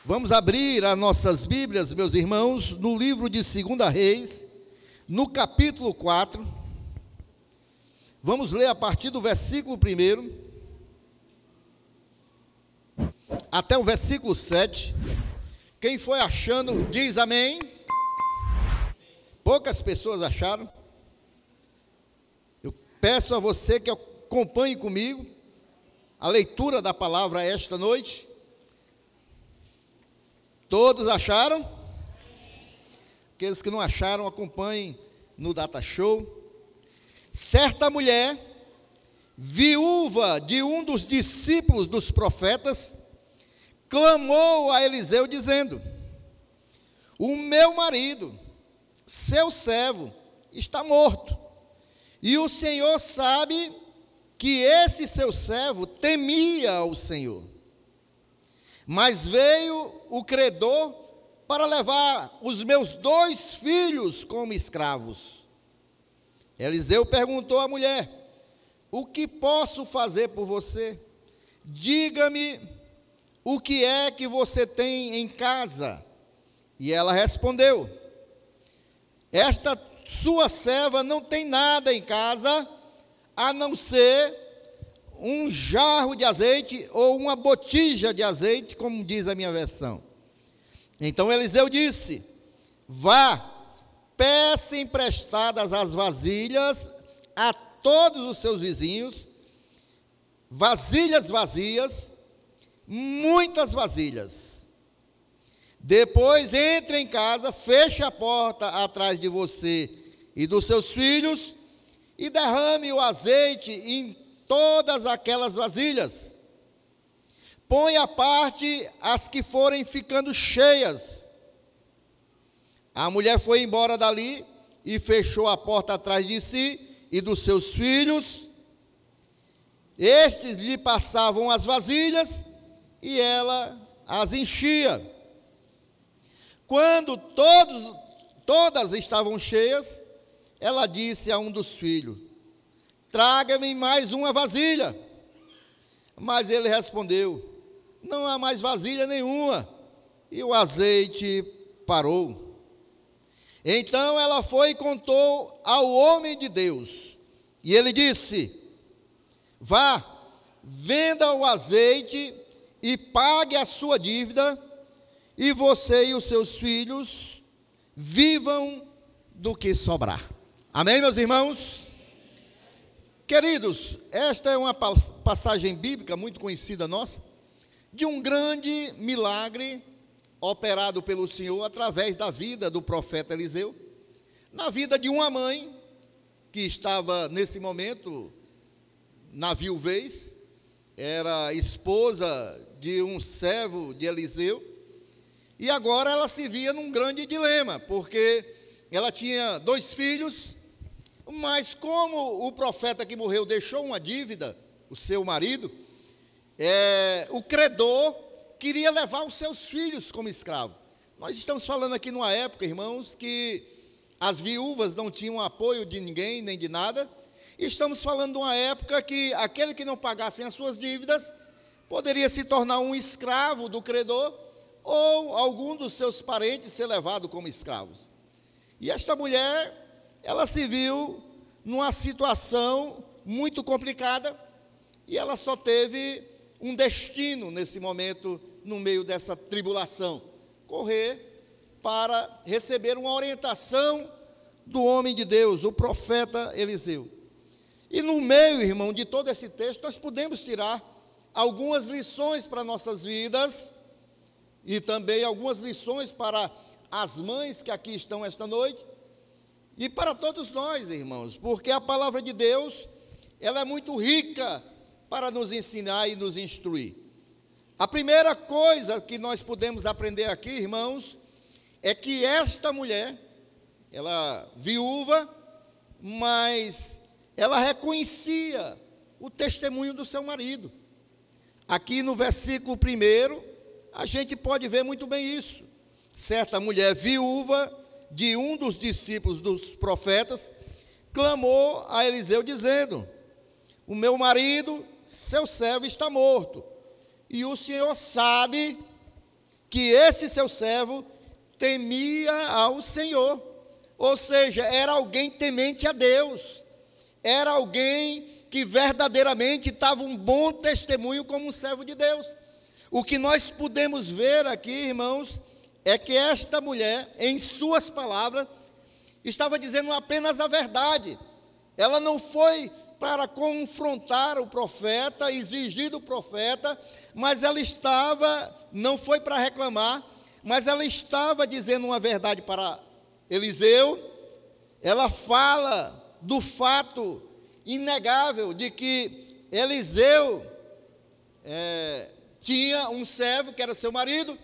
Vamos abrir as nossas Bíblias, meus irmãos, no livro de 2 Reis, no capítulo 4. Vamos ler a partir do versículo 1 até o versículo 7. Quem foi achando, diz amém. Poucas pessoas acharam. Eu peço a você que acompanhe comigo a leitura da palavra esta noite. Todos acharam? Aqueles que não acharam, acompanhem no Data Show. Certa mulher, viúva de um dos discípulos dos profetas, clamou a Eliseu dizendo: o meu marido, seu servo, está morto, e o Senhor sabe que esse seu servo temia ao Senhor. Mas veio o credor para levar os meus 2 filhos como escravos. Eliseu perguntou à mulher: o que posso fazer por você? Diga-me o que é que você tem em casa. E ela respondeu: esta sua serva não tem nada em casa, a não ser um jarro de azeite ou uma botija de azeite, como diz a minha versão. Então Eliseu disse: vá, peça emprestadas as vasilhas a todos os seus vizinhos, vasilhas vazias, muitas vasilhas. Depois entre em casa, feche a porta atrás de você e dos seus filhos e derrame o azeite em todas aquelas vasilhas. Põe à parte as que forem ficando cheias. A mulher foi embora dali e fechou a porta atrás de si e dos seus filhos. Estes lhe passavam as vasilhas e ela as enchia. Quando todas estavam cheias, ela disse a um dos filhos: traga-me mais uma vasilha. Mas ele respondeu: não há mais vasilha nenhuma. E o azeite parou. Então ela foi e contou ao homem de Deus. E ele disse: vá, venda o azeite e pague a sua dívida, e você e os seus filhos vivam do que sobrar. Amém, meus irmãos? Queridos, esta é uma passagem bíblica muito conhecida nossa, de um grande milagre operado pelo Senhor através da vida do profeta Eliseu, na vida de uma mãe que estava nesse momento na viuvez, era esposa de um servo de Eliseu, e agora ela se via num grande dilema, porque ela tinha 2 filhos, mas como o profeta que morreu deixou uma dívida, o seu marido, o credor queria levar os seus filhos como escravo. Nós estamos falando aqui numa época, irmãos, que as viúvas não tinham apoio de ninguém, nem de nada. Estamos falando de uma época que aquele que não pagasse as suas dívidas poderia se tornar um escravo do credor, ou algum dos seus parentes ser levado como escravos. E esta mulher, ela se viu numa situação muito complicada, e ela só teve um destino nesse momento, no meio dessa tribulação: correr para receber uma orientação do homem de Deus, o profeta Eliseu. E no meio, irmão, de todo esse texto, nós podemos tirar algumas lições para nossas vidas, e também algumas lições para as mães que aqui estão esta noite, e para todos nós, irmãos, porque a palavra de Deus, ela é muito rica para nos ensinar e nos instruir. A primeira coisa que nós podemos aprender aqui, irmãos, é que esta mulher, ela viúva, mas ela reconhecia o testemunho do seu marido. Aqui no versículo 1, a gente pode ver muito bem isso. Certa mulher viúva de um dos discípulos dos profetas clamou a Eliseu dizendo: o meu marido, seu servo, está morto, e o Senhor sabe que esse seu servo temia ao Senhor. Ou seja, era alguém temente a Deus, era alguém que verdadeiramente estava um bom testemunho como um servo de Deus. O que nós podemos ver aqui, irmãos, é que esta mulher, em suas palavras, estava dizendo apenas a verdade. Ela não foi para confrontar o profeta, exigir do profeta, mas ela estava, não foi para reclamar, mas ela estava dizendo uma verdade para Eliseu. Ela fala do fato inegável de que Eliseu tinha um servo que era seu marido,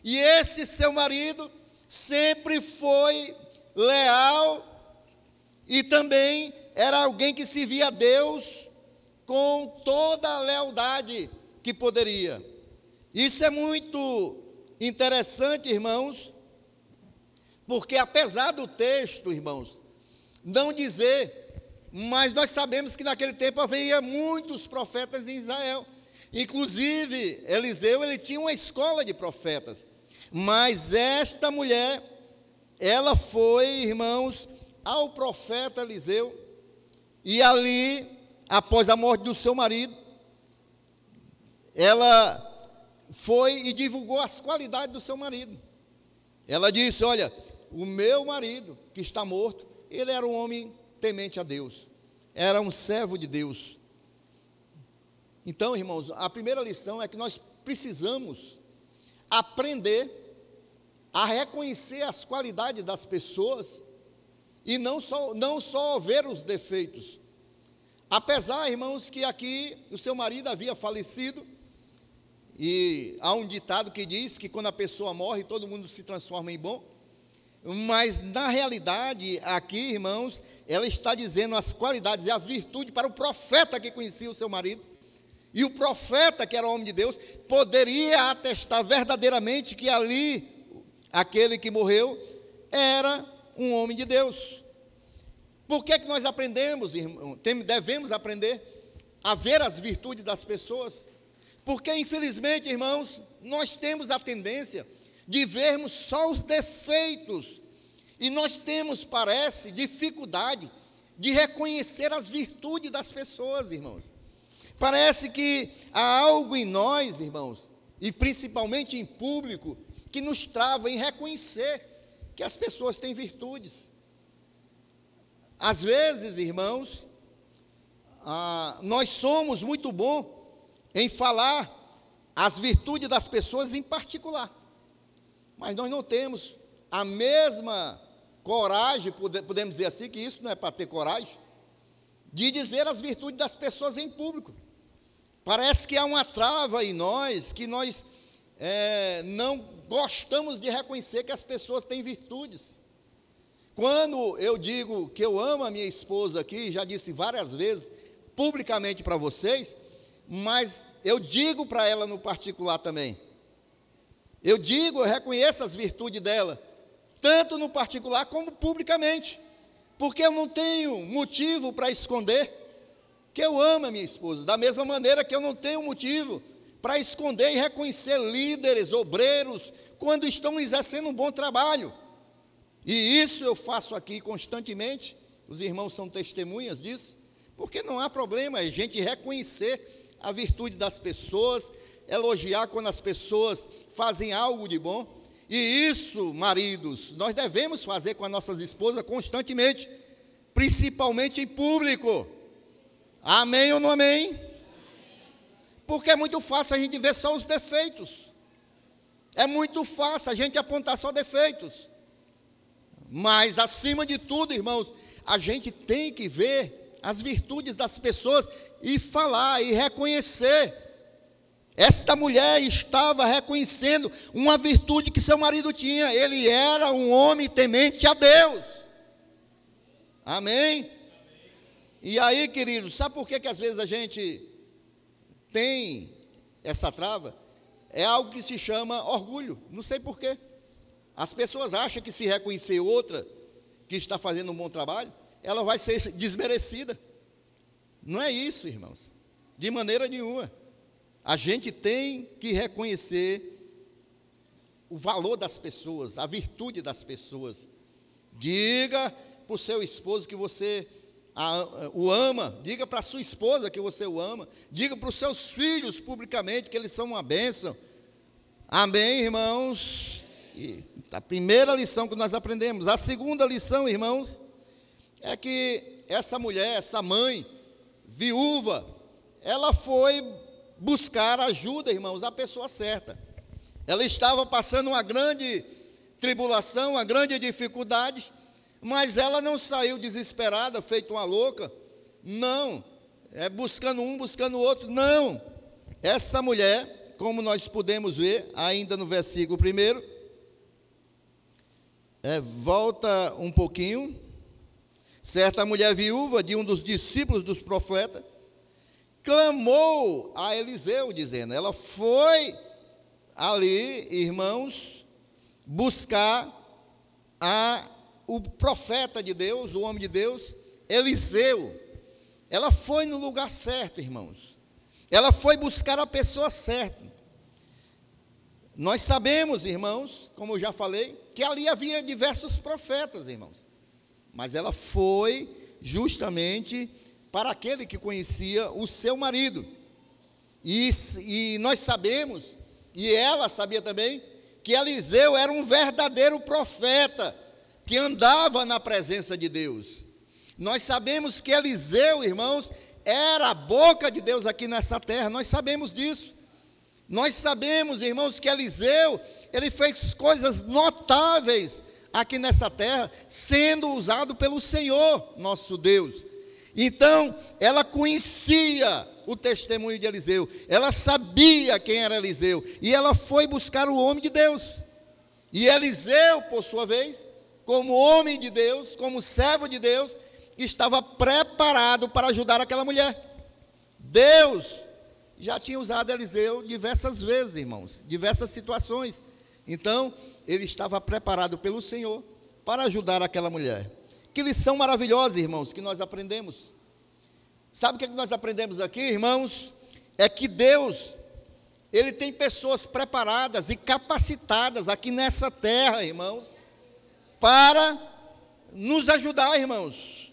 e esse seu marido sempre foi leal e também era alguém que servia a Deus com toda a lealdade que poderia. Isso é muito interessante, irmãos, porque apesar do texto, irmãos, não dizer, mas nós sabemos que naquele tempo havia muitos profetas em Israel. Inclusive, Eliseu, ele tinha uma escola de profetas. Mas esta mulher, ela foi, irmãos, ao profeta Eliseu, e ali, após a morte do seu marido, ela foi e divulgou as qualidades do seu marido. Ela disse: olha, o meu marido, que está morto, ele era um homem temente a Deus, era um servo de Deus. Então, irmãos, a primeira lição é que nós precisamos aprender a reconhecer as qualidades das pessoas e não só ver os defeitos. Apesar, irmãos, que aqui o seu marido havia falecido, e há um ditado que diz que quando a pessoa morre, todo mundo se transforma em bom, mas na realidade, aqui, irmãos, ela está dizendo as qualidades e a virtude para o profeta que conhecia o seu marido, e o profeta, que era homem de Deus, poderia atestar verdadeiramente que ali, aquele que morreu, era um homem de Deus. Por que nós aprendemos, irmão, devemos aprender a ver as virtudes das pessoas? Porque, infelizmente, irmãos, nós temos a tendência de vermos só os defeitos, e nós temos, parece, dificuldade de reconhecer as virtudes das pessoas, irmãos. Parece que há algo em nós, irmãos, e principalmente em público, que nos trava em reconhecer que as pessoas têm virtudes. Às vezes, irmãos, nós somos muito bons em falar as virtudes das pessoas em particular, mas nós não temos a mesma coragem, podemos dizer assim, que isso não é para ter coragem, de dizer as virtudes das pessoas em público. Parece que há uma trava em nós, que nós não gostamos de reconhecer que as pessoas têm virtudes. Quando eu digo que eu amo a minha esposa aqui, já disse várias vezes, publicamente para vocês, mas eu digo para ela no particular também. Eu reconheço as virtudes dela, tanto no particular como publicamente, porque eu não tenho motivo para esconder que eu amo a minha esposa, da mesma maneira que eu não tenho motivo para esconder e reconhecer líderes, obreiros, quando estão exercendo um bom trabalho. E isso eu faço aqui constantemente, os irmãos são testemunhas disso, porque não há problema a gente reconhecer a virtude das pessoas, elogiar quando as pessoas fazem algo de bom. E isso, maridos, nós devemos fazer com as nossas esposas constantemente, principalmente em público. Amém ou não amém? Porque é muito fácil a gente ver só os defeitos. É muito fácil a gente apontar só defeitos. Mas, acima de tudo, irmãos, a gente tem que ver as virtudes das pessoas e falar e reconhecer. Esta mulher estava reconhecendo uma virtude que seu marido tinha. Ele era um homem temente a Deus. Amém? E aí, queridos, sabe por que às vezes a gente tem essa trava? É algo que se chama orgulho. Não sei por quê. As pessoas acham que se reconhecer outra que está fazendo um bom trabalho, ela vai ser desmerecida. Não é isso, irmãos. De maneira nenhuma. A gente tem que reconhecer o valor das pessoas, a virtude das pessoas. Diga para o seu esposo que você o ama, diga para a sua esposa que você o ama, diga para os seus filhos publicamente que eles são uma bênção. Amém, irmãos? E a primeira lição que nós aprendemos. A segunda lição, irmãos, é que essa mulher, essa mãe viúva, ela foi buscar ajuda, irmãos, a pessoa certa. Ela estava passando uma grande tribulação, uma grande dificuldade, mas ela não saiu desesperada, feito uma louca. Não, buscando um, buscando o outro. Não, essa mulher, como nós podemos ver ainda no versículo 1, volta um pouquinho. Certa mulher viúva de um dos discípulos dos profetas clamou a Eliseu, dizendo, ela foi ali, irmãos, buscar o profeta de Deus, o homem de Deus, Eliseu. Ela foi no lugar certo, irmãos. Ela foi buscar a pessoa certa. Nós sabemos, irmãos, como eu já falei, que ali havia diversos profetas, irmãos. Mas ela foi justamente para aquele que conhecia o seu marido. E nós sabemos, e ela sabia também, que Eliseu era um verdadeiro profeta, que andava na presença de Deus. Nós sabemos que Eliseu, irmãos, era a boca de Deus aqui nessa terra, nós sabemos disso. Nós sabemos, irmãos, que Eliseu, ele fez coisas notáveis aqui nessa terra, sendo usado pelo Senhor, nosso Deus. Então, ela conhecia o testemunho de Eliseu, ela sabia quem era Eliseu, e ela foi buscar o homem de Deus. E Eliseu, por sua vez, como homem de Deus, como servo de Deus, estava preparado para ajudar aquela mulher. Deus já tinha usado Eliseu diversas vezes, irmãos, diversas situações. Então, ele estava preparado pelo Senhor para ajudar aquela mulher. Que lição maravilhosa, irmãos, que nós aprendemos. Sabe o que nós aprendemos aqui, irmãos? É que Deus, Ele tem pessoas preparadas e capacitadas aqui nessa terra, irmãos, para nos ajudar, irmãos.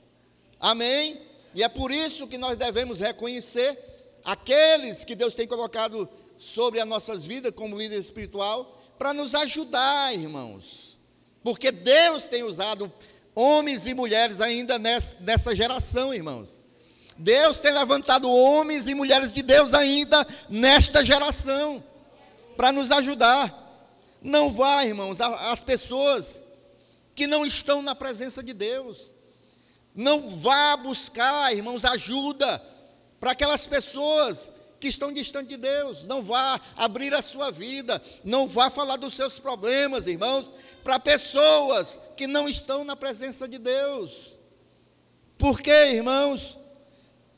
Amém? E é por isso que nós devemos reconhecer aqueles que Deus tem colocado sobre as nossas vidas como líder espiritual, para nos ajudar, irmãos. Porque Deus tem usado homens e mulheres ainda nessa geração, irmãos. Deus tem levantado homens e mulheres de Deus ainda nesta geração, para nos ajudar. Não vá, irmãos, as pessoas que não estão na presença de Deus. Não vá buscar, irmãos, ajuda para aquelas pessoas que estão distantes de Deus. Não vá abrir a sua vida, não vá falar dos seus problemas, irmãos, para pessoas que não estão na presença de Deus. Por quê, irmãos?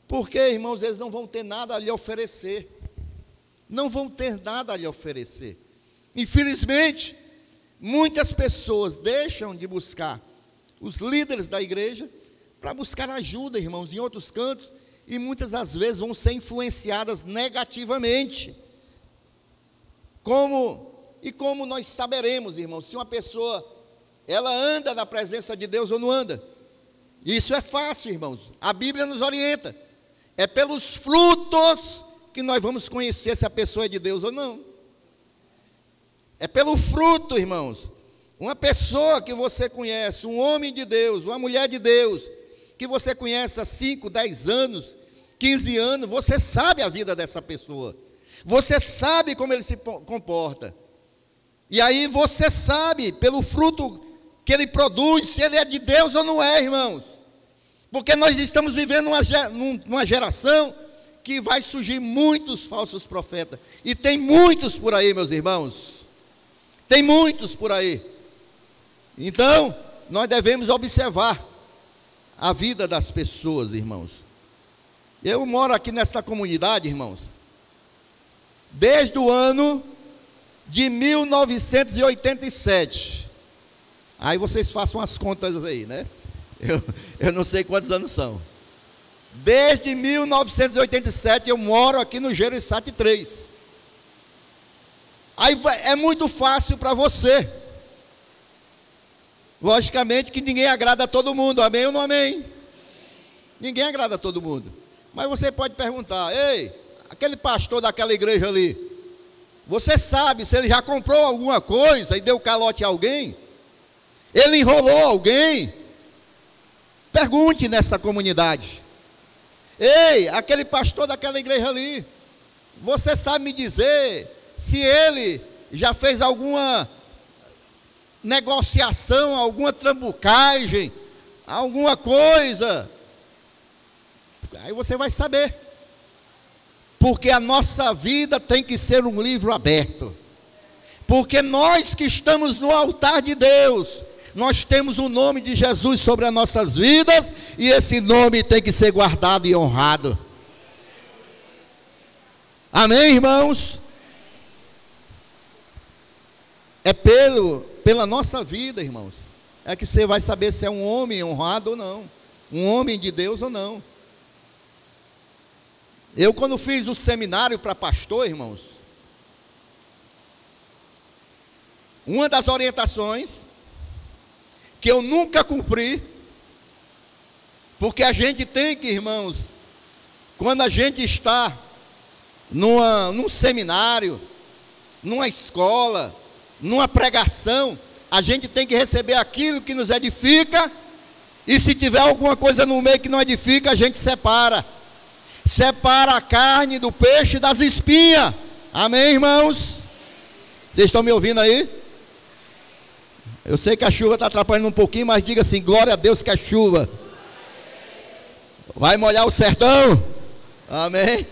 Porque, irmãos, eles não vão ter nada a lhe oferecer. Não vão ter nada a lhe oferecer. Infelizmente, muitas pessoas deixam de buscar os líderes da igreja para buscar ajuda, irmãos, em outros cantos, e muitas das vezes vão ser influenciadas negativamente. Como nós saberemos, irmãos, se uma pessoa, ela anda na presença de Deus ou não anda? Isso é fácil, irmãos. A Bíblia nos orienta. É pelos frutos que nós vamos conhecer se a pessoa é de Deus ou não. É pelo fruto, irmãos. Uma pessoa que você conhece, um homem de Deus, uma mulher de Deus, que você conhece há 5, 10 anos, 15 anos, você sabe a vida dessa pessoa. Você sabe como ele se comporta. E aí você sabe, pelo fruto que ele produz, se ele é de Deus ou não é, irmãos. Porque nós estamos vivendo numa geração que vai surgir muitos falsos profetas. E tem muitos por aí, meus irmãos. Tem muitos por aí. Então, nós devemos observar a vida das pessoas, irmãos. Eu moro aqui nesta comunidade, irmãos, desde o ano de 1987. Aí vocês façam as contas aí, né? Eu não sei quantos anos são. Desde 1987 eu moro aqui no Gereissati 3. Aí é muito fácil para você. Logicamente que ninguém agrada a todo mundo, amém ou não amém? Ninguém agrada a todo mundo. Mas você pode perguntar: ei, aquele pastor daquela igreja ali, você sabe se ele já comprou alguma coisa e deu calote a alguém? Ele enrolou alguém? Pergunte nessa comunidade: ei, aquele pastor daquela igreja ali, você sabe me dizer se ele já fez alguma negociação, alguma trambucagem, alguma coisa? Aí você vai saber. Porque a nossa vida tem que ser um livro aberto. Porque nós que estamos no altar de Deus, nós temos o nome de Jesus sobre as nossas vidas, e esse nome tem que ser guardado e honrado. Amém, irmãos? É pela nossa vida, irmãos, é que você vai saber se é um homem honrado ou não, um homem de Deus ou não. Eu, quando fiz o seminário para pastor, irmãos, uma das orientações que eu nunca cumpri, porque a gente tem que, irmãos, quando a gente está num seminário, numa escola, numa pregação, a gente tem que receber aquilo que nos edifica, e se tiver alguma coisa no meio que não edifica, a gente separa. Separa a carne do peixe das espinhas. Amém, irmãos? Vocês estão me ouvindo aí? Eu sei que a chuva está atrapalhando um pouquinho, mas diga assim: glória a Deus que é chuva. Vai molhar o sertão? Amém?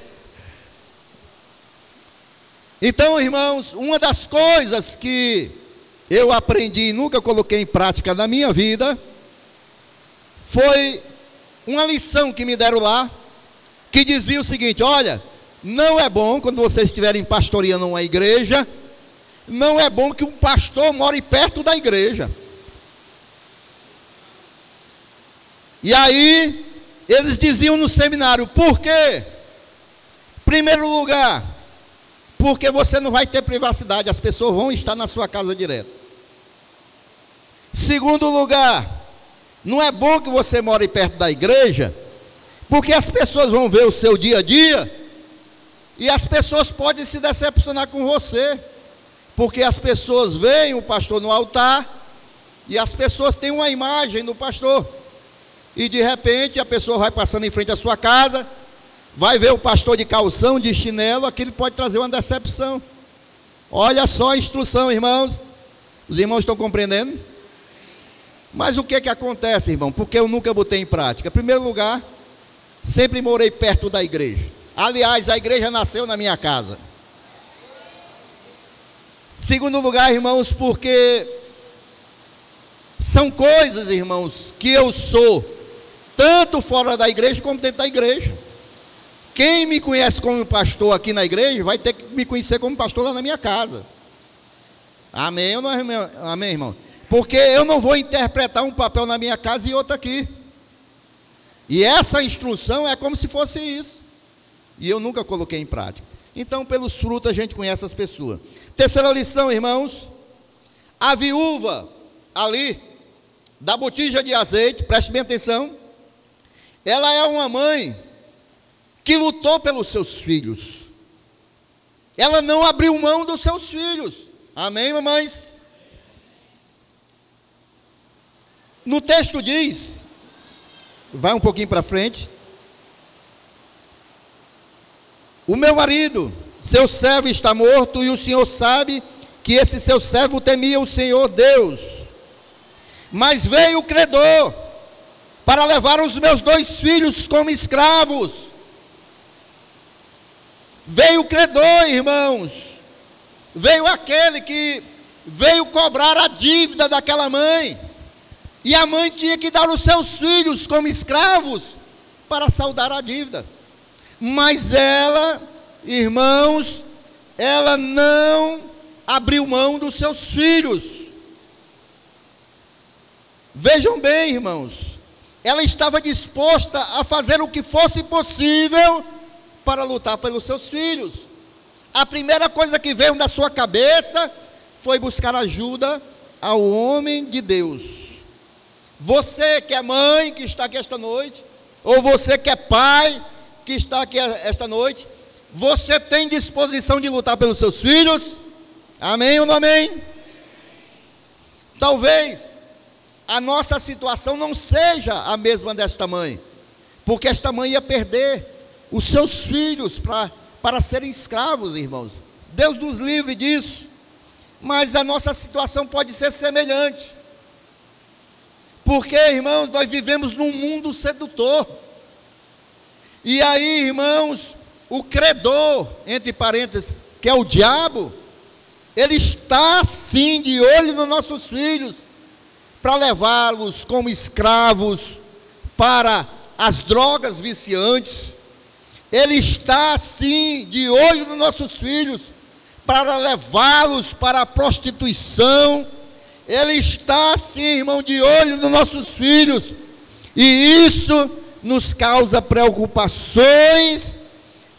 Então, irmãos, uma das coisas que eu aprendi e nunca coloquei em prática na minha vida, foi uma lição que me deram lá, que dizia o seguinte: olha, não é bom, quando vocês estiverem pastoreando uma igreja, não é bom que um pastor more perto da igreja. E aí, eles diziam no seminário: por quê? Primeiro lugar, porque você não vai ter privacidade, as pessoas vão estar na sua casa direto. Segundo lugar, não é bom que você more perto da igreja, porque as pessoas vão ver o seu dia a dia, e as pessoas podem se decepcionar com você, porque as pessoas veem o pastor no altar, e as pessoas têm uma imagem do pastor, e de repente a pessoa vai passando em frente à sua casa, vai ver o pastor de calção, de chinelo, aquilo pode trazer uma decepção. Olha só a instrução, irmãos. Os irmãos estão compreendendo? Mas o que acontece, irmão? Porque eu nunca botei em prática. Em primeiro lugar, sempre morei perto da igreja. Aliás, a igreja nasceu na minha casa. Segundo lugar, irmãos, porque são coisas, irmãos, que eu sou, tanto fora da igreja como dentro da igreja. Quem me conhece como pastor aqui na igreja, vai ter que me conhecer como pastor lá na minha casa. Amém ou não, amém, irmão? Porque eu não vou interpretar um papel na minha casa e outro aqui. E essa instrução é como se fosse isso. E eu nunca coloquei em prática. Então, pelos frutos a gente conhece as pessoas. Terceira lição, irmãos. A viúva ali, da botija de azeite, preste bem atenção. Ela é uma mãe que lutou pelos seus filhos. Ela não abriu mão dos seus filhos. Amém, mamães? No texto diz, vai um pouquinho para frente: o meu marido, seu servo, está morto, e o Senhor sabe que esse seu servo temia o Senhor Deus. Mas veio o credor para levar os meus 2 filhos como escravos. Veio o credor, irmãos. Veio aquele que veio cobrar a dívida daquela mãe. E a mãe tinha que dar os seus filhos como escravos para saldar a dívida. Mas ela, irmãos, ela não abriu mão dos seus filhos. Vejam bem, irmãos, ela estava disposta a fazer o que fosse possível para lutar pelos seus filhos. a primeira coisa que veio na sua cabeça foi buscar ajuda ao homem de Deus. Você que é mãe, que está aqui esta noite, ou você que é pai, que está aqui esta noite, você tem disposição de lutar pelos seus filhos? Amém ou não amém? Talvez a nossa situação não seja a mesma desta mãe, porque esta mãe ia perder os seus filhos para serem escravos, irmãos. Deus nos livre disso. Mas a nossa situação pode ser semelhante, porque, irmãos, nós vivemos num mundo sedutor. E aí, irmãos, o credor, entre parênteses, que é o diabo, ele está sim de olho nos nossos filhos, para levá-los como escravos para as drogas viciantes. Ele está sim de olho nos nossos filhos, para levá-los para a prostituição. Ele está sim, irmão, de olho nos nossos filhos, e isso nos causa preocupações,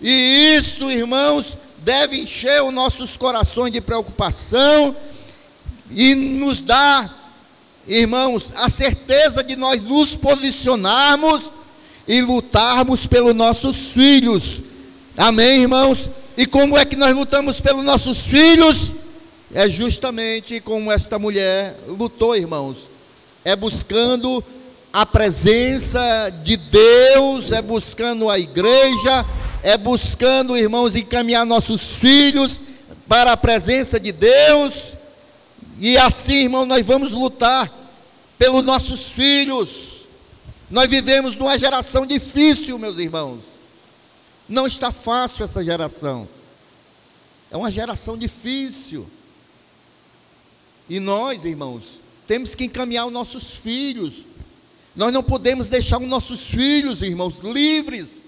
e isso, irmãos, deve encher os nossos corações de preocupação, e nos dá, irmãos, a certeza de nós nos posicionarmos e lutarmos pelos nossos filhos. Amém, irmãos? E como é que nós lutamos pelos nossos filhos? É justamente como esta mulher lutou, irmãos. É buscando a presença de Deus, é buscando a igreja, é buscando, irmãos, encaminhar nossos filhos para a presença de Deus. E assim, irmão, nós vamos lutar pelos nossos filhos. Nós vivemos numa geração difícil, meus irmãos. Não está fácil essa geração. É uma geração difícil. E nós, irmãos, temos que encaminhar os nossos filhos. Nós não podemos deixar os nossos filhos, irmãos, livres,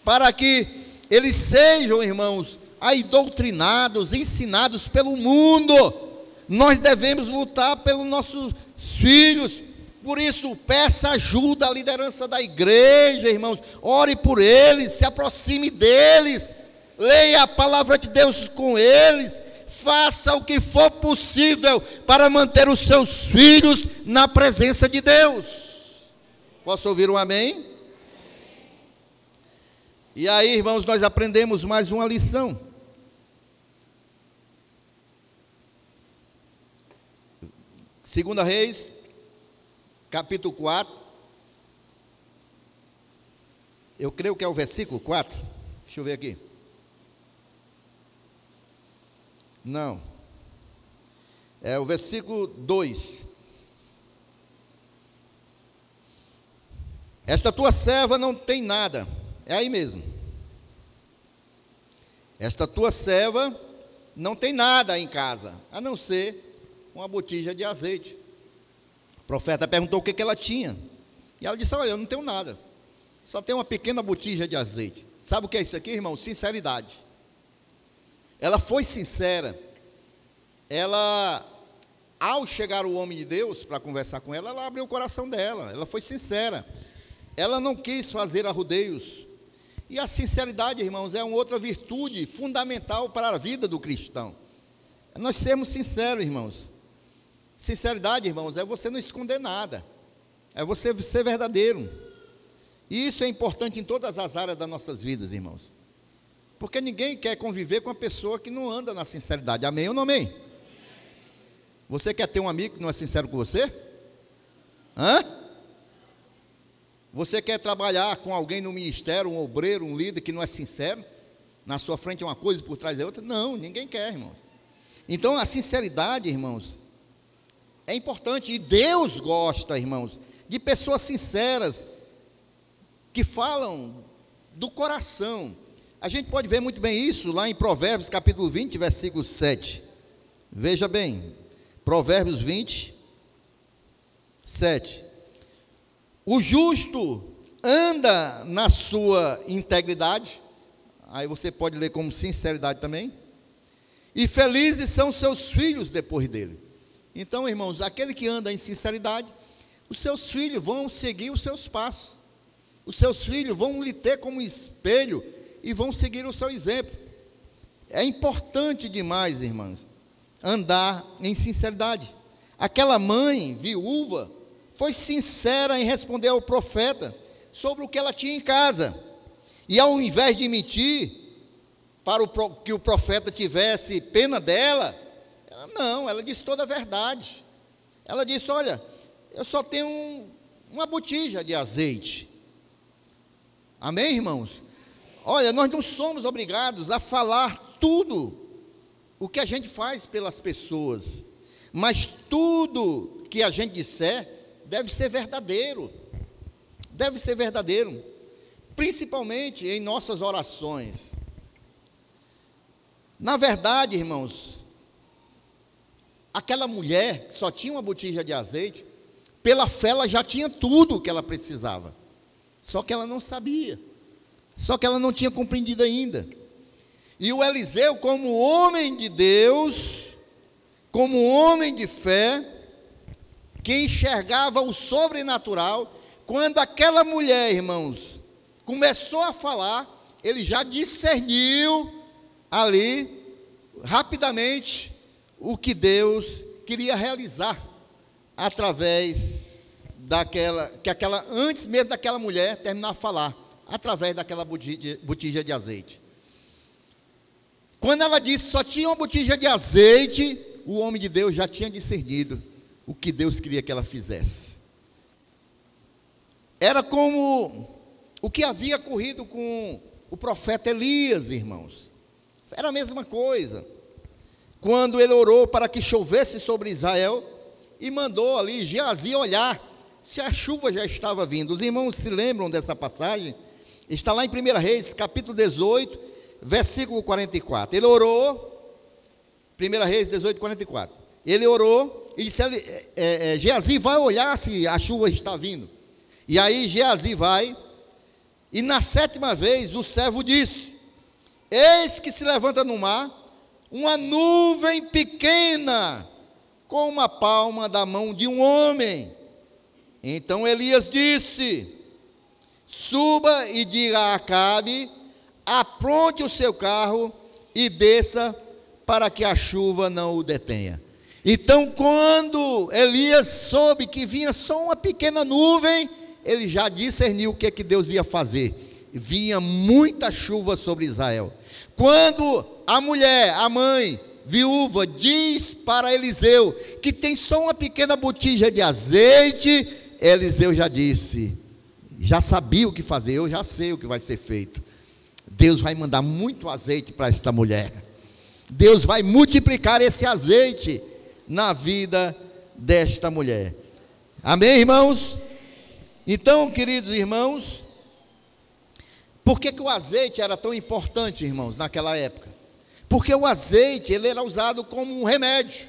para que eles sejam, irmãos, aí doutrinados, ensinados pelo mundo. Nós devemos lutar pelos nossos filhos. Por isso, peça ajuda à liderança da igreja, irmãos. Ore por eles, se aproxime deles, leia a palavra de Deus com eles. Faça o que for possível para manter os seus filhos na presença de Deus. Posso ouvir um amém? E aí, irmãos, nós aprendemos mais uma lição. Segunda Reis, capítulo 4. Eu creio que é o versículo 4. Deixa eu ver aqui. Não. É o versículo 2. Esta tua serva não tem nada. É aí mesmo. Esta tua serva não tem nada em casa, a não ser uma botija de azeite. O profeta perguntou o que ela tinha. E ela disse: olha, eu não tenho nada. Só tenho uma pequena botija de azeite. Sabe o que é isso aqui, irmão? Sinceridade. Ela foi sincera. Ela, ao chegar o homem de Deus para conversar com ela, ela abriu o coração dela. Ela foi sincera. Ela não quis fazer arrodeios. E a sinceridade, irmãos, é uma outra virtude fundamental para a vida do cristão. Nós sermos sinceros, irmãos. Sinceridade, irmãos, é você não esconder nada. É você ser verdadeiro. E isso é importante em todas as áreas das nossas vidas, irmãos. Porque ninguém quer conviver com uma pessoa que não anda na sinceridade. Amém ou não amém? Você quer ter um amigo que não é sincero com você? Hã? Você quer trabalhar com alguém no ministério, um obreiro, um líder que não é sincero? Na sua frente é uma coisa, por trás é outra? Não, ninguém quer, irmãos. Então a sinceridade, irmãos, é importante. E Deus gosta, irmãos, de pessoas sinceras, que falam do coração. A gente pode ver muito bem isso lá em Provérbios capítulo 20, versículo 7. Veja bem, Provérbios 20, 7. O justo anda na sua integridade, aí você pode ler como sinceridade também, e felizes são seus filhos depois dele. Então, irmãos, aquele que anda em sinceridade, os seus filhos vão seguir os seus passos, os seus filhos vão lhe ter como espelho e vão seguir o seu exemplo. é importante demais, irmãos, andar em sinceridade. Aquela mãe viúva foi sincera em responder ao profeta sobre o que ela tinha em casa. E ao invés de mentir, para que o profeta tivesse pena dela, ela disse toda a verdade. Ela disse: olha, eu só tenho uma botija de azeite. Amém, irmãos? Olha, nós não somos obrigados a falar tudo o que a gente faz pelas pessoas, mas tudo que a gente disser deve ser verdadeiro, principalmente em nossas orações. Na verdade, irmãos, aquela mulher que só tinha uma botija de azeite, pela fé ela já tinha tudo o que ela precisava, só que ela não sabia, só que ela não tinha compreendido ainda. E o Eliseu, como homem de Deus, como homem de fé, que enxergava o sobrenatural, quando aquela mulher, irmãos, começou a falar, ele já discerniu ali, rapidamente, o que Deus queria realizar, através antes mesmo daquela mulher terminar a falar, através daquela botija de azeite. Quando ela disse só tinha uma botija de azeite, o homem de Deus já tinha discernido o que Deus queria que ela fizesse. Era como o que havia ocorrido com o profeta Elias, irmãos. Era a mesma coisa. Quando ele orou para que chovesse sobre Israel e mandou ali Geazi olhar se a chuva já estava vindo. Os irmãos se lembram dessa passagem? Está lá em 1 Reis, capítulo 18, versículo 44. Ele orou, 1 Reis 18, 44. Ele orou e disse: Geazi vai olhar se a chuva está vindo. E aí Geazi vai, e na 7ª vez o servo disse: eis que se levanta no mar uma nuvem pequena, com uma palma da mão de um homem. Então Elias disse: suba e diga a Acabe, apronte o seu carro e desça, para que a chuva não o detenha. Então, quando Elias soube que vinha só uma pequena nuvem, ele já discerniu o que Deus ia fazer. Vinha muita chuva sobre Israel. Quando a mulher, a mãe viúva, diz para Eliseu que tem só uma pequena botija de azeite, Eliseu já disse, já sabia o que fazer: eu já sei o que vai ser feito. Deus vai mandar muito azeite para esta mulher. Deus vai multiplicar esse azeite na vida desta mulher. Amém, irmãos? Então, queridos irmãos, por que o azeite era tão importante, irmãos, naquela época? Porque o azeite, ele era usado como um remédio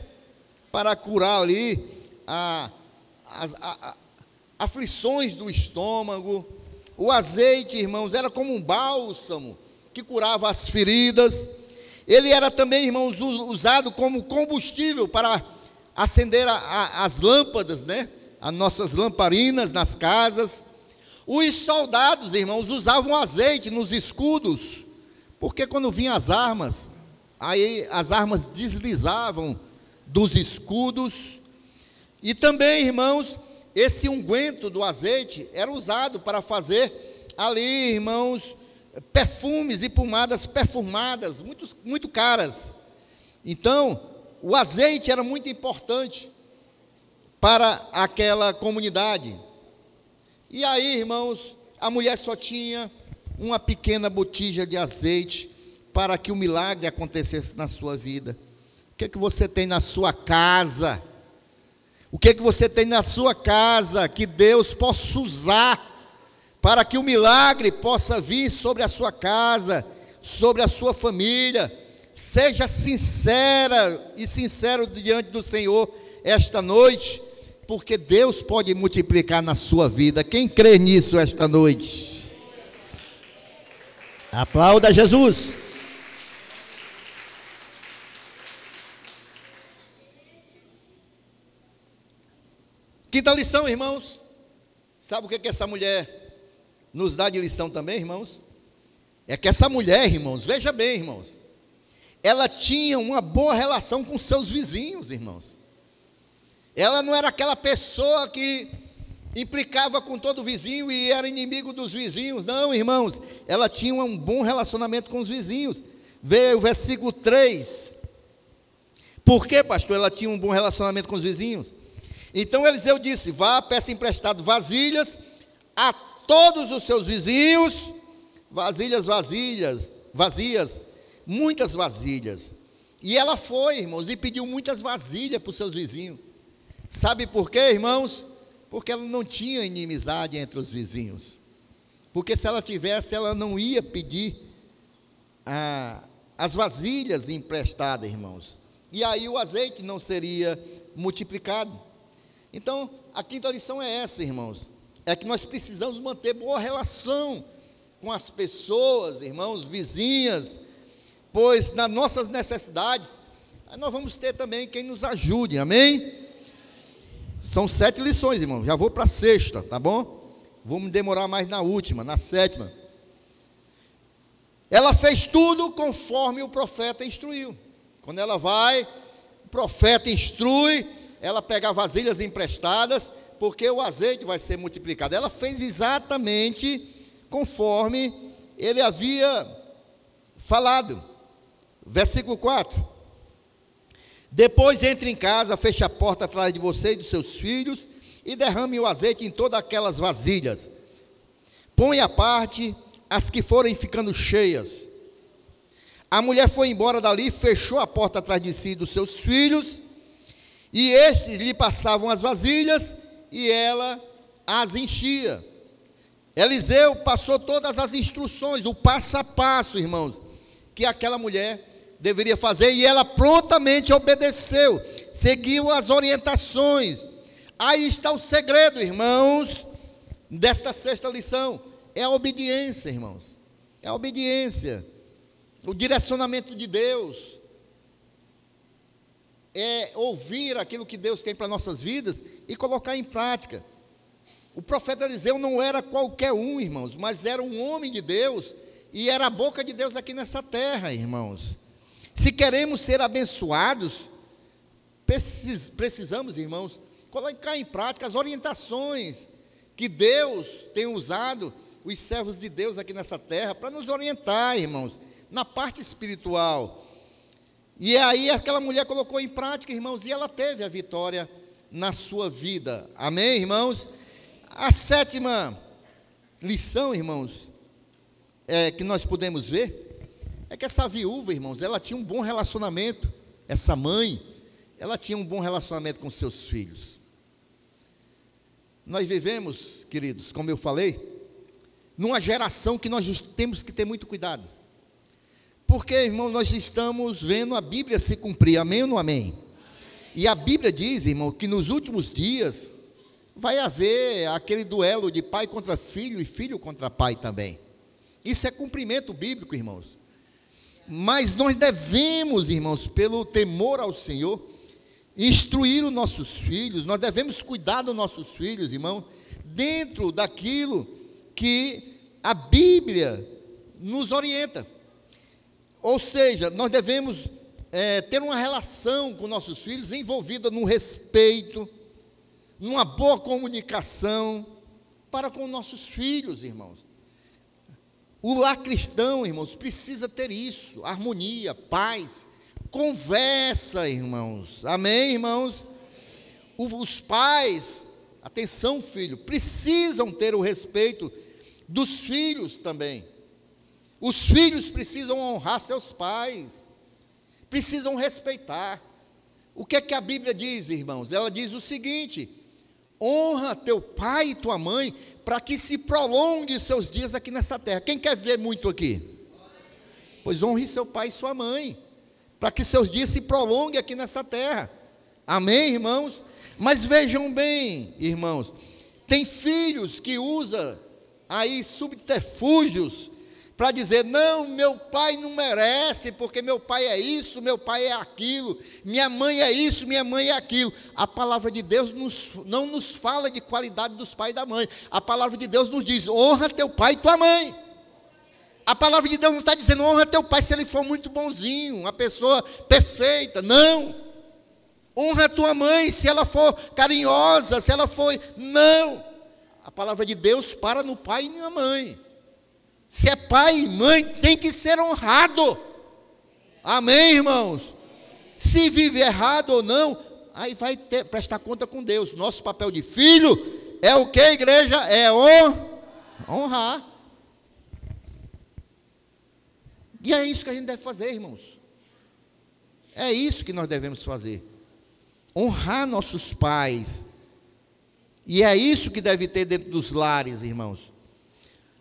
para curar ali as aflições do estômago. O azeite, irmãos, era como um bálsamo que curava as feridas. Ele era também, irmãos, usado como combustível para acender as lâmpadas, né? As nossas lamparinas nas casas. Os soldados, irmãos, usavam azeite nos escudos, porque quando vinham as armas, aí as armas deslizavam dos escudos. E também, irmãos, esse unguento do azeite era usado para fazer ali, irmãos, perfumes e pomadas perfumadas, muito caras. Então, o azeite era muito importante para aquela comunidade. E aí, irmãos, a mulher só tinha uma pequena botija de azeite para que o milagre acontecesse na sua vida. O que você tem na sua casa? O que você tem na sua casa que Deus possa usar para que o milagre possa vir sobre a sua casa, sobre a sua família? Seja sincera e sincero diante do Senhor esta noite, porque Deus pode multiplicar na sua vida. Quem crê nisso esta noite? Aplauda Jesus. Quinta lição, irmãos. Sabe o que essa mulher nos dá de lição também, irmãos? É que essa mulher, irmãos, veja bem, irmãos, ela tinha uma boa relação com seus vizinhos, irmãos. Ela não era aquela pessoa que implicava com todo vizinho e era inimigo dos vizinhos. Não, irmãos, ela tinha um bom relacionamento com os vizinhos. Veja o versículo 3. Por que, pastor, ela tinha um bom relacionamento com os vizinhos? Então Eliseu disse: vá, peça emprestado vasilhas a todos os seus vizinhos, vasilhas vazias, muitas vasilhas. E ela foi, irmãos, e pediu muitas vasilhas para os seus vizinhos. Sabe por quê, irmãos? Porque ela não tinha inimizade entre os vizinhos. Porque se ela tivesse, ela não ia pedir as vasilhas emprestadas, irmãos. E aí o azeite não seria multiplicado. Então, a quinta lição é essa, irmãos. É que nós precisamos manter boa relação com as pessoas, irmãos, vizinhas, pois nas nossas necessidades, nós vamos ter também quem nos ajude, amém? São 7 lições, irmãos, já vou para a 6ª, tá bom? Vou me demorar mais na última, na 7ª. Ela fez tudo conforme o profeta instruiu. Quando ela vai, o profeta instrui, ela pega vasilhas emprestadas, porque o azeite vai ser multiplicado. Ela fez exatamente conforme ele havia falado. Versículo 4. Depois entre em casa, feche a porta atrás de você e dos seus filhos, e derrame o azeite em todas aquelas vasilhas. Põe à parte as que forem ficando cheias. A mulher foi embora dali, fechou a porta atrás de si e dos seus filhos, e estes lhe passavam as vasilhas, e ela as enchia. Eliseu passou todas as instruções, o passo a passo, irmãos, que aquela mulher deveria fazer, e ela prontamente obedeceu, seguiu as orientações. Aí está o segredo, irmãos, desta 6ª lição, é a obediência, irmãos, é a obediência, o direcionamento de Deus, é ouvir aquilo que Deus tem para nossas vidas e colocar em prática. O profeta Eliseu não era qualquer um, irmãos, mas era um homem de Deus, e era a boca de Deus aqui nessa terra, irmãos. Se queremos ser abençoados, precisamos, irmãos, colocar em prática as orientações que Deus tem usado, os servos de Deus aqui nessa terra, para nos orientar, irmãos, na parte espiritual. E aí aquela mulher colocou em prática, irmãos, e ela teve a vitória na sua vida. Amém, irmãos? A 7ª lição, irmãos, que nós podemos ver, é que essa viúva, irmãos, ela tinha um bom relacionamento, essa mãe, ela tinha um bom relacionamento com seus filhos. Nós vivemos, queridos, como eu falei, numa geração que nós temos que ter muito cuidado. Porque, irmão, nós estamos vendo a Bíblia se cumprir, amém ou não amém? E a Bíblia diz, irmão, que nos últimos dias vai haver aquele duelo de pai contra filho e filho contra pai também. Isso é cumprimento bíblico, irmãos. Mas nós devemos, irmãos, pelo temor ao Senhor, instruir os nossos filhos, nós devemos cuidar dos nossos filhos, irmão, dentro daquilo que a Bíblia nos orienta. Ou seja, nós devemos ter uma relação com nossos filhos envolvida no respeito, numa boa comunicação para com nossos filhos, irmãos. O lar cristão, irmãos, precisa ter isso, harmonia, paz, conversa, irmãos. Amém, irmãos? Os pais, atenção, filho, precisam ter o respeito dos filhos também. Os filhos precisam honrar seus pais, precisam respeitar. O que é que a Bíblia diz, irmãos? Ela diz o seguinte: honra teu pai e tua mãe, para que se prolongue seus dias aqui nessa terra. Quem quer ver muito aqui? Pois honre seu pai e sua mãe, para que seus dias se prolonguem aqui nessa terra. Amém, irmãos? Mas vejam bem, irmãos, tem filhos que usam aí subterfúgios para dizer: não, meu pai não merece, porque meu pai é isso, meu pai é aquilo, minha mãe é isso, minha mãe é aquilo. A palavra de Deus não nos fala de qualidade dos pais e da mãe. A palavra de Deus nos diz: honra teu pai e tua mãe. A palavra de Deus não está dizendo honra teu pai se ele for muito bonzinho, uma pessoa perfeita. Não. Honra tua mãe se ela for carinhosa, se ela for... Não. A palavra de Deus para no pai e na mãe. Se é pai e mãe, tem que ser honrado. Amém, irmãos? Se vive errado ou não, aí vai prestar conta com Deus. Nosso papel de filho é o que, igreja? É honrar. E é isso que a gente deve fazer, irmãos. É isso que nós devemos fazer. Honrar nossos pais. E é isso que deve ter dentro dos lares, irmãos.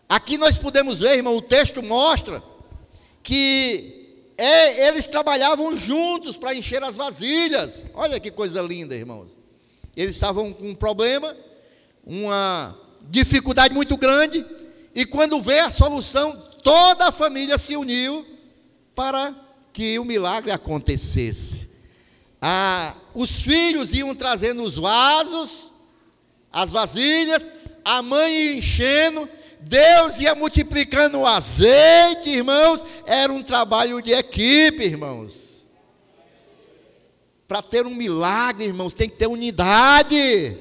Aqui nós podemos ver, irmão, o texto mostra que eles trabalhavam juntos para encher as vasilhas. Olha que coisa linda, irmãos. Eles estavam com um problema, uma dificuldade muito grande, e quando veio a solução, toda a família se uniu para que o milagre acontecesse. Os filhos iam trazendo os vasos, as vasilhas, a mãe ia enchendo, Deus ia multiplicando o azeite, irmãos. Era um trabalho de equipe, irmãos. Para ter um milagre, irmãos, tem que ter unidade.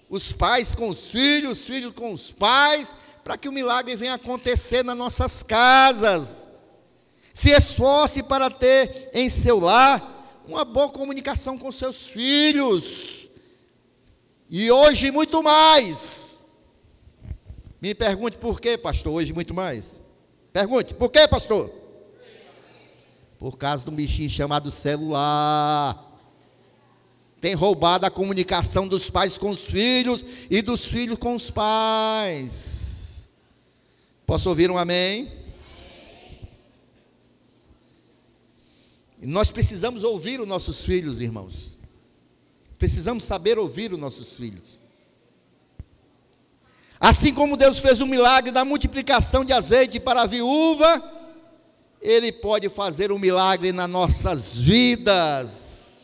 Os pais com os filhos com os pais, para que o milagre venha acontecer nas nossas casas. Se esforce para ter em seu lar uma boa comunicação com seus filhos. E hoje muito mais. Me pergunte por quê, pastor, hoje muito mais. Pergunte, por quê, pastor? Por causa de um bichinho chamado celular. Tem roubado a comunicação dos pais com os filhos e dos filhos com os pais. Posso ouvir um amém? E nós precisamos ouvir os nossos filhos, irmãos. Precisamos saber ouvir os nossos filhos. Assim como Deus fez o milagre da multiplicação de azeite para a viúva, Ele pode fazer um milagre nas nossas vidas.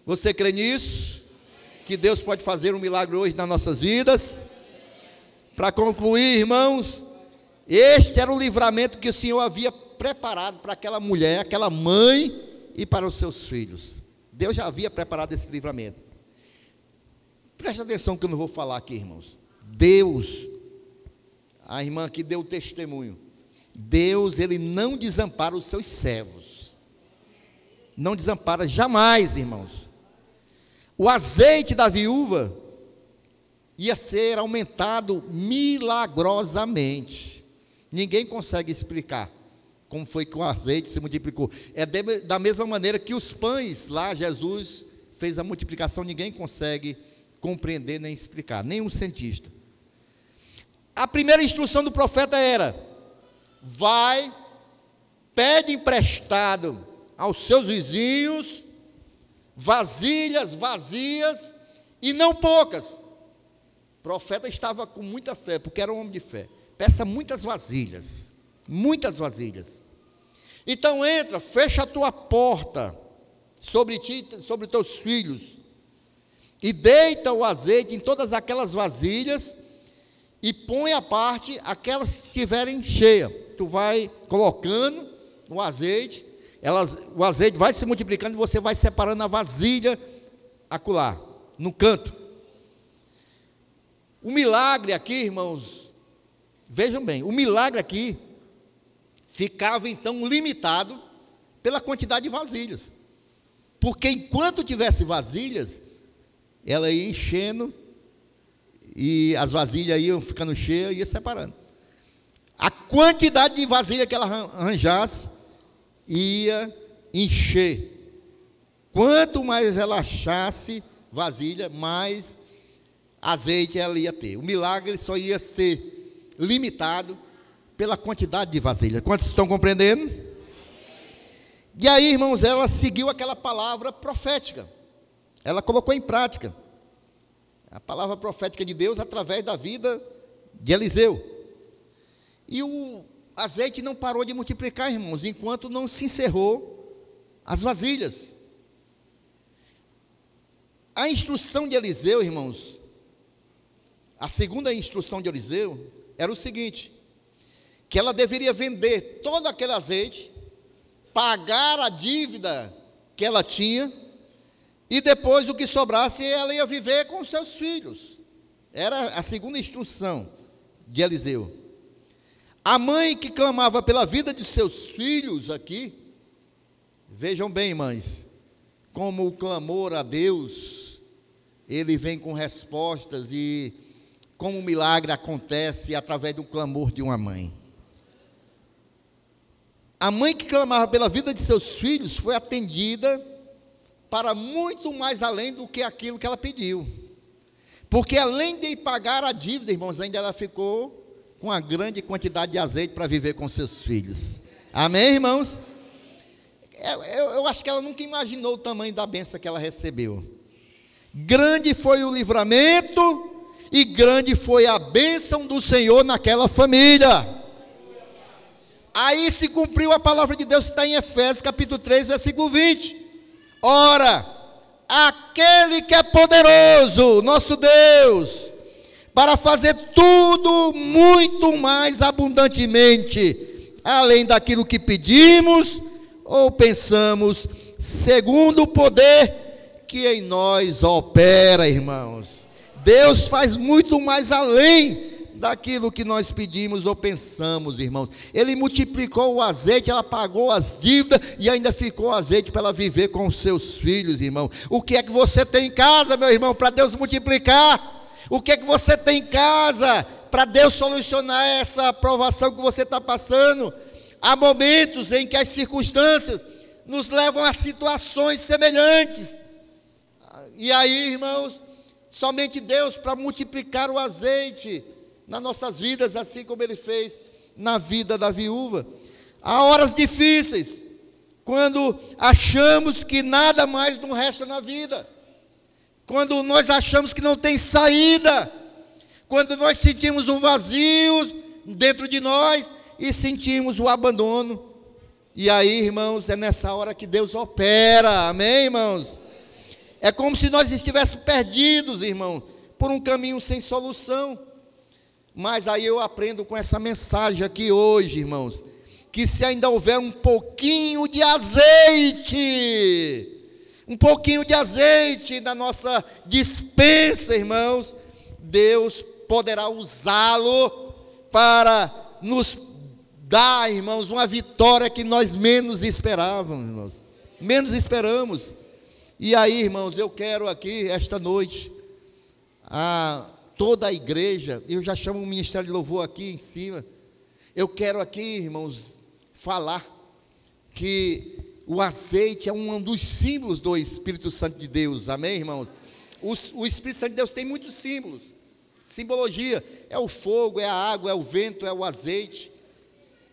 Você crê nisso? Que Deus pode fazer um milagre hoje nas nossas vidas? Para concluir, irmãos, este era o livramento que o Senhor havia preparado para aquela mulher, aquela mãe e para os seus filhos. Deus já havia preparado esse livramento. Preste atenção que eu não vou falar aqui, irmãos. Deus, a irmã aqui deu o testemunho. Deus, Ele não desampara os seus servos. Não desampara jamais, irmãos. O azeite da viúva ia ser aumentado milagrosamente. Ninguém consegue explicar como foi que o azeite se multiplicou. É da mesma maneira que os pães lá, Jesus fez a multiplicação, ninguém consegue compreender nem explicar, nenhum cientista. A primeira instrução do profeta era: vai, pede emprestado aos seus vizinhos vasilhas vazias e não poucas. O profeta estava com muita fé, porque era um homem de fé. Peça muitas vasilhas, muitas vasilhas. Então entra, fecha a tua porta sobre ti, sobre teus filhos, e deita o azeite em todas aquelas vasilhas, e põe à parte aquelas que estiverem cheias. Tu vai colocando o azeite, o azeite vai se multiplicando, e você vai separando a vasilha acolá, no canto. O milagre aqui, irmãos, vejam bem, o milagre aqui ficava então limitado pela quantidade de vasilhas. Porque enquanto tivesse vasilhas, ela ia enchendo, e as vasilhas iam ficando cheias e ia separando. A quantidade de vasilha que ela arranjasse ia encher. Quanto mais ela achasse vasilha, mais azeite ela ia ter. O milagre só ia ser limitado pela quantidade de vasilha. Quantos estão compreendendo? E aí, irmãos, ela seguiu aquela palavra profética. Ela colocou em prática a palavra profética de Deus através da vida de Eliseu. E o azeite não parou de multiplicar, irmãos, enquanto não se encerrou as vasilhas. A instrução de Eliseu, irmãos, a segunda instrução de Eliseu era o seguinte: que ela deveria vender todo aquele azeite, pagar a dívida que ela tinha, e depois o que sobrasse ela ia viver com seus filhos. Era a segunda instrução de Eliseu. A mãe que clamava pela vida de seus filhos aqui, vejam bem, mães, como o clamor a Deus, ele vem com respostas, e como o milagre acontece através do clamor de uma mãe. A mãe que clamava pela vida de seus filhos foi atendida para muito mais além do que aquilo que ela pediu. Porque além de pagar a dívida, irmãos, ainda ela ficou com uma grande quantidade de azeite para viver com seus filhos. Amém, irmãos? Eu acho que ela nunca imaginou o tamanho da bênção que ela recebeu. Grande foi o livramento e grande foi a bênção do Senhor naquela família. Aí se cumpriu a palavra de Deus que está em Efésios capítulo 3, versículo 20. Ora, aquele que é poderoso, nosso Deus, para fazer tudo muito mais abundantemente, além daquilo que pedimos ou pensamos, segundo o poder que em nós opera, irmãos. Deus faz muito mais além daquilo que nós pedimos ou pensamos, irmãos. Ele multiplicou o azeite, ela pagou as dívidas e ainda ficou azeite para ela viver com os seus filhos, irmão. O que é que você tem em casa, meu irmão, para Deus multiplicar? O que é que você tem em casa para Deus solucionar essa provação que você está passando? Há momentos em que as circunstâncias nos levam a situações semelhantes. E aí, irmãos, somente Deus para multiplicar o azeite nas nossas vidas, assim como Ele fez na vida da viúva. Há horas difíceis, quando achamos que nada mais nos resta na vida, quando nós achamos que não tem saída, quando nós sentimos um vazio dentro de nós e sentimos o abandono. E aí, irmãos, é nessa hora que Deus opera, amém, irmãos? É como se nós estivéssemos perdidos, irmão, por um caminho sem solução. Mas aí eu aprendo com essa mensagem aqui hoje, irmãos, que se ainda houver um pouquinho de azeite na nossa despensa, irmãos, Deus poderá usá-lo para nos dar, irmãos, uma vitória que nós menos esperávamos, irmãos, menos esperamos. E aí, irmãos, eu quero aqui, esta noite, toda a igreja, eu já chamo o Ministério de Louvor aqui em cima, eu quero aqui, irmãos, falar que o azeite é um dos símbolos do Espírito Santo de Deus, amém, irmãos? O Espírito Santo de Deus tem muitos símbolos, simbologia, é o fogo, é a água, é o vento, é o azeite.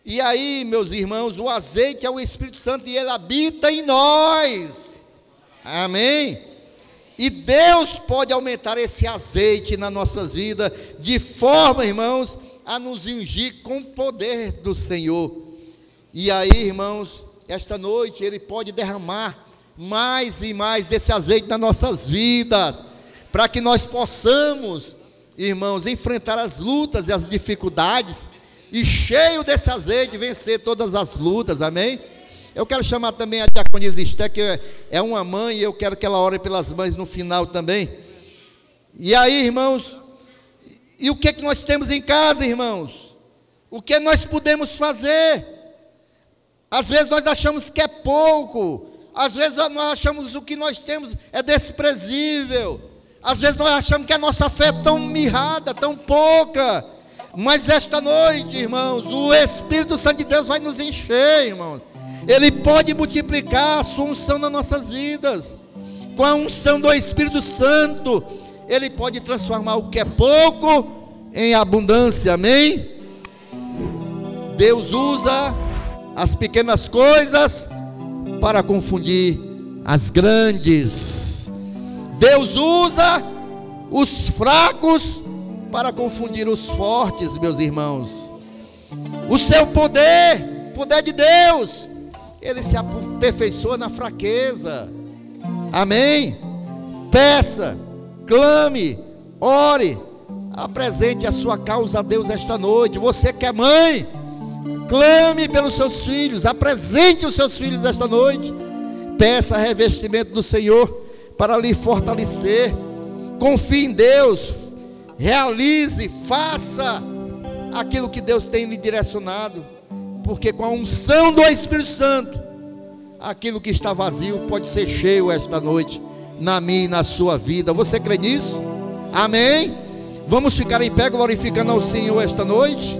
E aí, meus irmãos, o azeite é o Espírito Santo e ele habita em nós, amém? E Deus pode aumentar esse azeite nas nossas vidas, de forma, irmãos, a nos ungir com o poder do Senhor. E aí, irmãos, esta noite Ele pode derramar mais e mais desse azeite nas nossas vidas, para que nós possamos, irmãos, enfrentar as lutas e as dificuldades, e cheio desse azeite, vencer todas as lutas, amém? Eu quero chamar também a diaconisa Esté, que é uma mãe, e eu quero que ela ore pelas mães no final também. E aí, irmãos, e o que é que nós temos em casa, irmãos? O que nós podemos fazer? Às vezes nós achamos que é pouco, às vezes nós achamos que o que nós temos é desprezível, às vezes nós achamos que a nossa fé é tão mirrada, tão pouca, mas esta noite, irmãos, o Espírito Santo de Deus vai nos encher, irmãos. Ele pode multiplicar a sua unção nas nossas vidas. Com a unção do Espírito Santo, Ele pode transformar o que é pouco em abundância, amém? Deus usa as pequenas coisas para confundir as grandes. Deus usa os fracos para confundir os fortes, meus irmãos. O seu poder, poder de Deus, Ele se aperfeiçoa na fraqueza, amém? Peça, clame, ore, apresente a sua causa a Deus esta noite. Você que é mãe, Clame pelos seus filhos, apresente os seus filhos esta noite. Peça revestimento do Senhor para lhe fortalecer. Confie em Deus, realize, faça aquilo que Deus tem lhe direcionado, porque com a unção do Espírito Santo, aquilo que está vazio pode ser cheio esta noite, na minha e na sua vida. Você crê nisso? Amém? Vamos ficar em pé glorificando ao Senhor esta noite?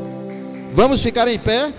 Vamos ficar em pé?